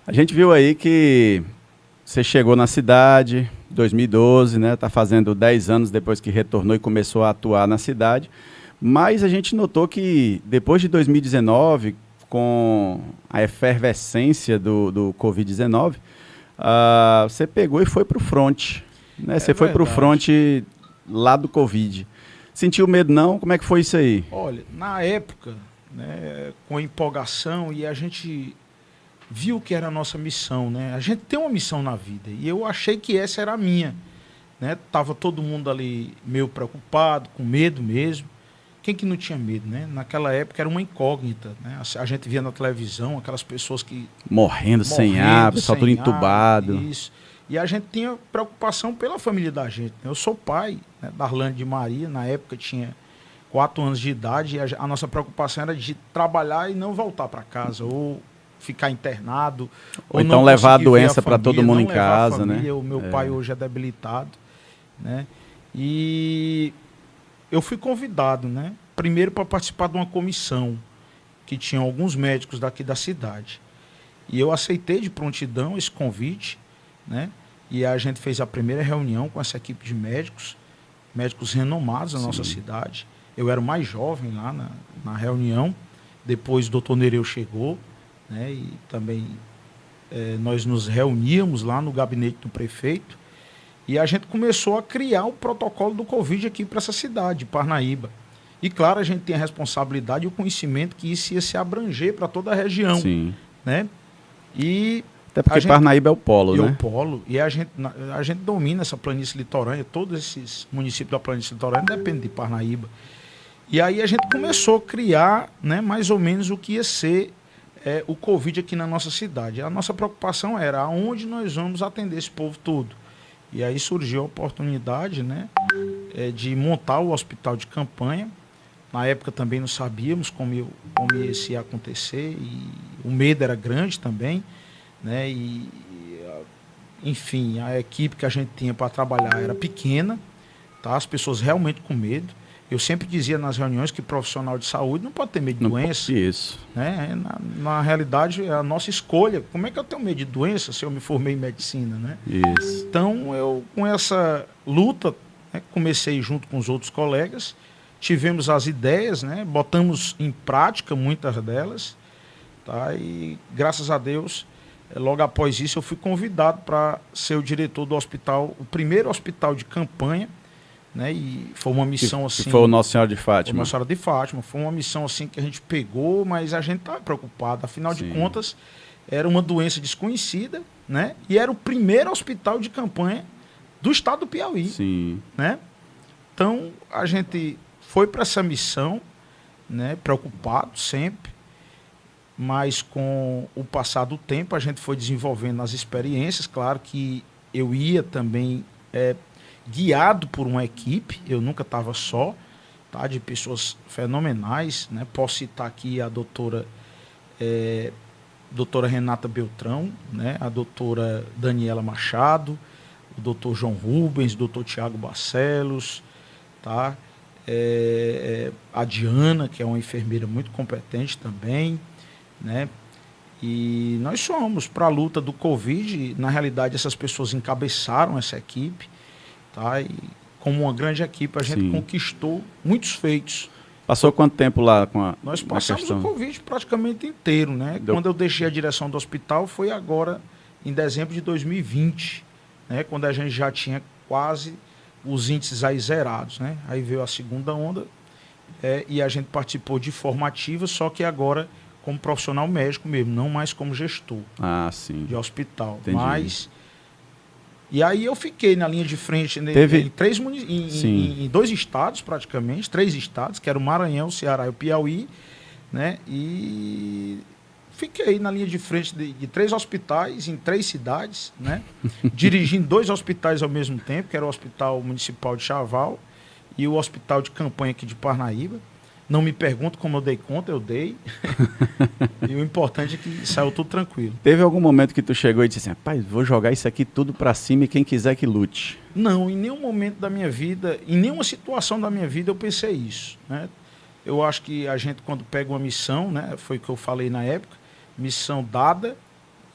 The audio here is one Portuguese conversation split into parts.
A gente viu aí que você chegou na cidade em 2012, né? Está fazendo 10 anos depois que retornou e começou a atuar na cidade. Mas a gente notou que depois de 2019, com a efervescência do Covid-19, você pegou e foi para o front. Né? Você foi para o front lá do Covid. Sentiu medo não? Como é que foi isso aí? Olha, na época, né, com empolgação, e a gente viu que era a nossa missão, né? A gente tem uma missão na vida, e eu achei que essa era a minha. Né? Tava todo mundo ali meio preocupado, com medo mesmo. Quem que não tinha medo, né? Naquela época era uma incógnita, né? A gente via na televisão aquelas pessoas que... Morrendo sem ar, pessoal tudo entubado. Isso. E a gente tinha preocupação pela família da gente. Né? Eu sou pai, né, da Arlane de Maria, na época tinha 4 anos de idade, e a nossa preocupação era de trabalhar e não voltar para casa, ou ficar internado. Ou então levar a doença para todo mundo em casa, né? O meu pai hoje é debilitado, né? E eu fui convidado, né? Primeiro para participar de uma comissão que tinha alguns médicos daqui da cidade. E eu aceitei de prontidão esse convite, né? E a gente fez a primeira reunião com essa equipe de médicos renomados na nossa cidade. Eu era o mais jovem lá na reunião. Depois o doutor Nereu chegou, né? E também nós nos reuníamos lá no gabinete do prefeito. E a gente começou a criar o protocolo do Covid aqui para essa cidade, Parnaíba. E claro, a gente tem a responsabilidade e o conhecimento que isso ia se abranger para toda a região. Sim. Né? E até porque Parnaíba é o polo, né? É o polo. E a gente domina essa planície litorânea. Todos esses municípios da planície litorânea dependem de Parnaíba. E aí a gente começou a criar, né, mais ou menos o que ia ser o Covid aqui na nossa cidade. A nossa preocupação era aonde nós vamos atender esse povo todo. E aí surgiu a oportunidade, né, de montar o hospital de campanha. Na época também não sabíamos como isso ia acontecer, e o medo era grande também, né, enfim, a equipe que a gente tinha para trabalhar era pequena, tá? As pessoas realmente com medo. Eu sempre dizia nas reuniões que profissional de saúde não pode ter medo de doença. Isso. Né? Na realidade, é a nossa escolha. Como é que eu tenho medo de doença se eu me formei em medicina? Né? Isso. Então, eu com essa luta, né, comecei junto com os outros colegas, tivemos as ideias, né, botamos em prática muitas delas, tá? E graças a Deus, logo após isso, eu fui convidado para ser o diretor do hospital, o primeiro hospital de campanha. Né? E foi uma missão assim. Que foi o Nossa Senhora de Fátima. Nossa Senhora de Fátima. Foi uma missão assim que a gente pegou, mas a gente estava preocupado. Afinal de contas, era uma doença desconhecida, né? E era o primeiro hospital de campanha do estado do Piauí. Sim. Né? Então, a gente foi para essa missão, né? Preocupado sempre, mas com o passar do tempo, a gente foi desenvolvendo as experiências. Claro que eu ia também guiado por uma equipe, eu nunca estava só, tá, de pessoas fenomenais, né? Posso citar aqui a doutora Renata Beltrão, né? A doutora Daniela Machado, o doutor João Rubens, o doutor Tiago Barcelos, tá? A Diana, que é uma enfermeira muito competente também, né? E nós somos para a luta do Covid. Na realidade, essas pessoas encabeçaram essa equipe. Tá? E como uma grande equipe, a gente conquistou muitos feitos. Passou quanto tempo lá com a Nós passamos o Covid praticamente inteiro, né? Quando eu deixei a direção do hospital foi agora em dezembro de 2020, né? Quando a gente já tinha quase os índices aí zerados, né? Aí veio a segunda onda e a gente participou de forma ativa, só que agora como profissional médico mesmo, não mais como gestor de hospital. Entendi. E aí eu fiquei na linha de frente em 2 estados praticamente, 3 estados, que era o Maranhão, o Ceará e o Piauí, né? E fiquei na linha de frente de 3 hospitais em 3 cidades, né? Dirigindo 2 hospitais ao mesmo tempo, que era o Hospital Municipal de Chaval e o Hospital de Campanha aqui de Parnaíba. Não me pergunto como eu dei conta, eu dei. E o importante é que saiu tudo tranquilo. Teve algum momento que tu chegou e disse assim, rapaz, vou jogar isso aqui tudo pra cima e quem quiser que lute? Não, em nenhum momento da minha vida, em nenhuma situação da minha vida eu pensei isso, né? Eu acho que a gente quando pega uma missão, né, foi o que eu falei na época, missão dada,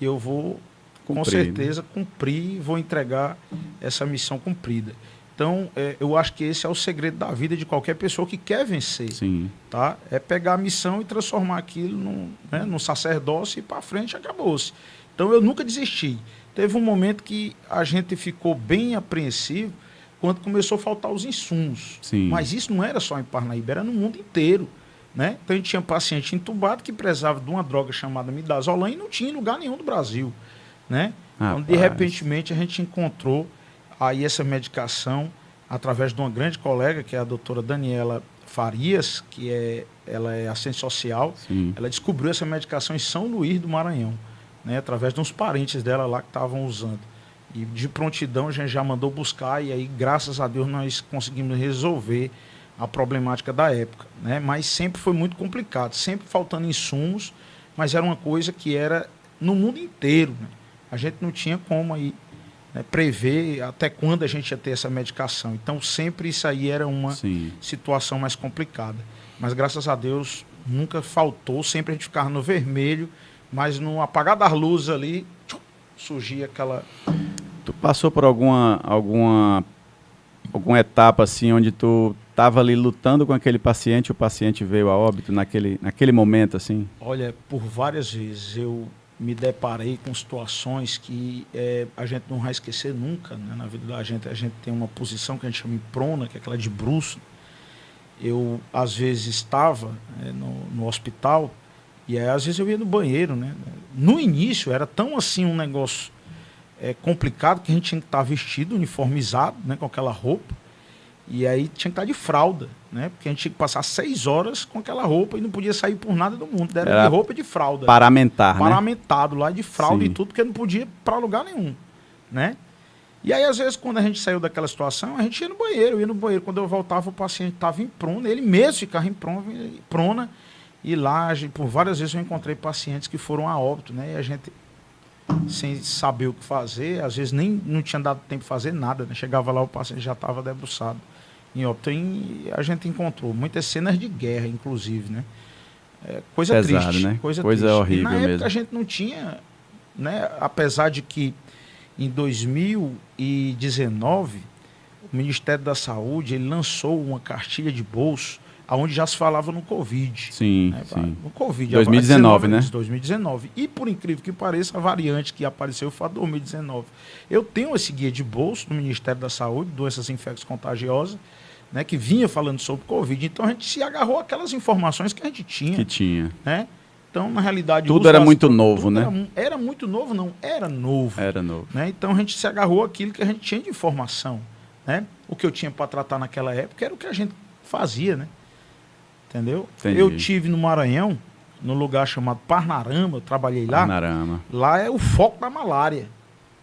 e eu vou, com Cumprir, certeza, cumprir, vou entregar essa missão cumprida. Então, eu acho que esse é o segredo da vida de qualquer pessoa que quer vencer. Sim. Tá? É pegar a missão e transformar aquilo num sacerdócio e para frente acabou-se. Então, eu nunca desisti. Teve um momento que a gente ficou bem apreensivo quando começou a faltar os insumos. Sim. Mas isso não era só em Parnaíba, era no mundo inteiro. Né? Então, a gente tinha paciente entubado que precisava de uma droga chamada midazolam e não tinha em lugar nenhum do Brasil. Né? Então, de repentemente, a gente encontrou aí essa medicação através de uma grande colega, que é a doutora Daniela Farias, ela é assistente social. Sim. Ela descobriu essa medicação em São Luís do Maranhão, né, através de uns parentes dela lá que estavam usando. E de prontidão a gente já mandou buscar e aí, graças a Deus, nós conseguimos resolver a problemática da época. Né? Mas sempre foi muito complicado, sempre faltando insumos, mas era uma coisa que era no mundo inteiro. Né? A gente não tinha como aí, né, prever até quando a gente ia ter essa medicação. Então, sempre isso aí era uma situação mais complicada. Mas, graças a Deus, nunca faltou. Sempre a gente ficava no vermelho, mas no apagar das luzes ali, surgia aquela... Tu passou por alguma etapa assim, onde tu estava ali lutando com aquele paciente, o paciente veio a óbito naquele momento, assim? Olha, por várias vezes eu me deparei com situações que a gente não vai esquecer nunca, né? Na vida da gente. A gente tem uma posição que a gente chama de prona, que é aquela de bruço. Eu, às vezes, estava no hospital e aí, às vezes eu ia no banheiro. Né? No início era tão assim um negócio complicado que a gente tinha que estar vestido, uniformizado, né, com aquela roupa. E aí tinha que estar de fralda, né? Porque a gente tinha que passar 6 horas com aquela roupa e não podia sair por nada do mundo. Era de roupa e de fralda. Paramentado lá de fralda. Sim. E tudo, porque não podia ir para lugar nenhum, né? E aí, às vezes, quando a gente saiu daquela situação, a gente ia no banheiro. Eu ia no banheiro. Quando eu voltava, o paciente estava em prona. Ele mesmo ficava em prona. E lá, por várias vezes, eu encontrei pacientes que foram a óbito, né? E a gente, sem saber o que fazer, às vezes nem não tinha dado tempo de fazer nada, né? Chegava lá, o paciente já estava debruçado em óbito. E a gente encontrou muitas cenas de guerra, inclusive, né? Coisa pesado, triste, né? Coisa triste. Horrível e na época mesmo. A gente não tinha, né? Apesar de que em 2019 o Ministério da Saúde ele lançou uma cartilha de bolso onde já se falava no Covid. Sim, né? sim. No Covid. 2019, né? 2019. E, por incrível que pareça, a variante que apareceu foi a 2019. Eu tenho esse guia de bolso do Ministério da Saúde, doenças infecciosas contagiosas, né, que vinha falando sobre Covid. Então, a gente se agarrou àquelas informações que a gente tinha. Que tinha. Né? Então, na realidade... Tudo era muito novo, né? Era muito novo, não. Era novo. Era novo. Né? Então, a gente se agarrou àquilo que a gente tinha de informação. Né? O que eu tinha para tratar naquela época era o que a gente fazia, né? Entendeu? Entendi. Eu tive no Maranhão, num lugar chamado Parnarama, eu trabalhei lá. Parnarama. Lá é o foco da malária,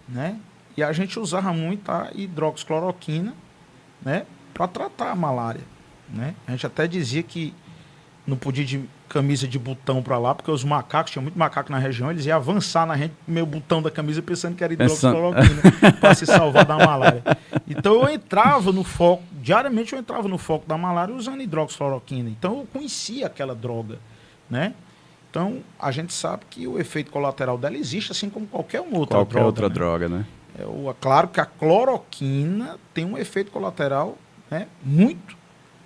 né? E a gente usava muito a hidroxicloroquina, né, para tratar a malária, né? A gente até dizia que não podia ir de camisa de botão para lá, porque os macacos, tinha muito macaco na região, eles iam avançar na gente com o meu botão da camisa pensando que era hidroxicloroquina para se salvar da malária. Então eu entrava no foco, diariamente eu entrava no foco da malária usando hidroxicloroquina. Então eu conhecia aquela droga, né? Então a gente sabe que o efeito colateral dela existe, assim como qualquer outra droga, né? Claro que a cloroquina tem um efeito colateral, né, muito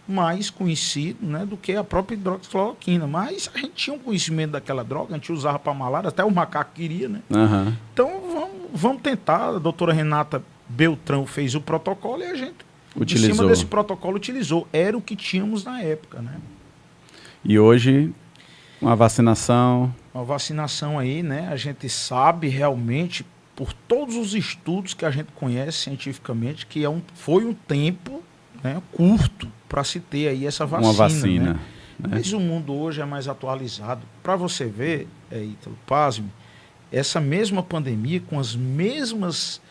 mais conhecido, né, do que a própria hidroxicloroquina. Mas a gente tinha um conhecimento daquela droga, a gente usava para malária, até o macaco queria, né? Uhum. Então vamos tentar. A doutora Renata Beltrão fez o protocolo e a gente, utilizou. Em cima desse protocolo, utilizou. Era o que tínhamos na época, né? E hoje, uma vacinação... Uma vacinação aí, né? A gente sabe realmente, por todos os estudos que a gente conhece cientificamente, que foi um tempo, né, curto para se ter aí essa vacina. Uma vacina. Né? Mas o mundo hoje é mais atualizado. Para você ver, Ítalo, pasme, essa mesma pandemia, com as mesmas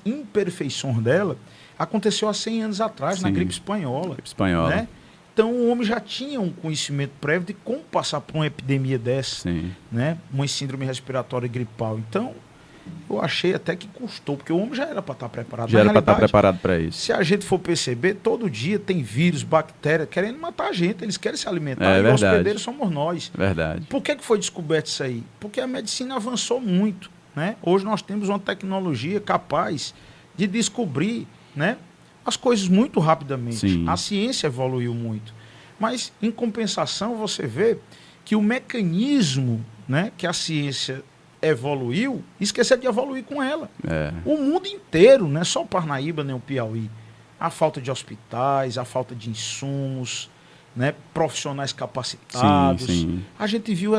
imperfeições dela, aconteceu há 100 anos atrás, na gripe espanhola. Gripe espanhola. Né? Então o homem já tinha um conhecimento prévio de como passar por uma epidemia dessa, né? Uma síndrome respiratória gripal. Então, eu achei até que custou, porque o homem já era para estar preparado. Já era para estar preparado para isso. Se a gente for perceber, todo dia tem vírus, bactéria, querendo matar a gente, eles querem se alimentar, É e verdade. os hospedeiros somos nós. Verdade. Por que foi descoberto isso aí? Porque a medicina avançou muito, né? Hoje nós temos uma tecnologia capaz de descobrir, né, as coisas muito rapidamente. Sim. A ciência evoluiu muito. Mas, em compensação, você vê que o mecanismo, né, que a ciência evoluiu, esqueceu de evoluir com ela. É. O mundo inteiro, não é só o Parnaíba nem o Piauí. A falta de hospitais, a falta de insumos, né, profissionais capacitados. Sim. A gente viu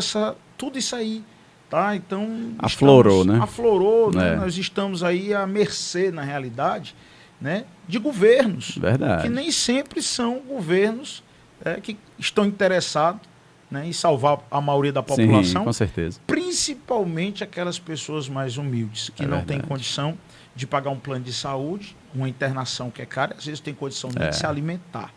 tudo isso aí. Tá? Então, Aflorou, né? Aflorou, né? É. Nós estamos aí à mercê, na realidade, né, de governos. Verdade. Que nem sempre são governos que estão interessados, né, em salvar a maioria da população. Sim, com certeza. Principalmente aquelas pessoas mais humildes, que não têm condição de pagar um plano de saúde, uma internação que é cara, às vezes tem condição nem de se alimentar.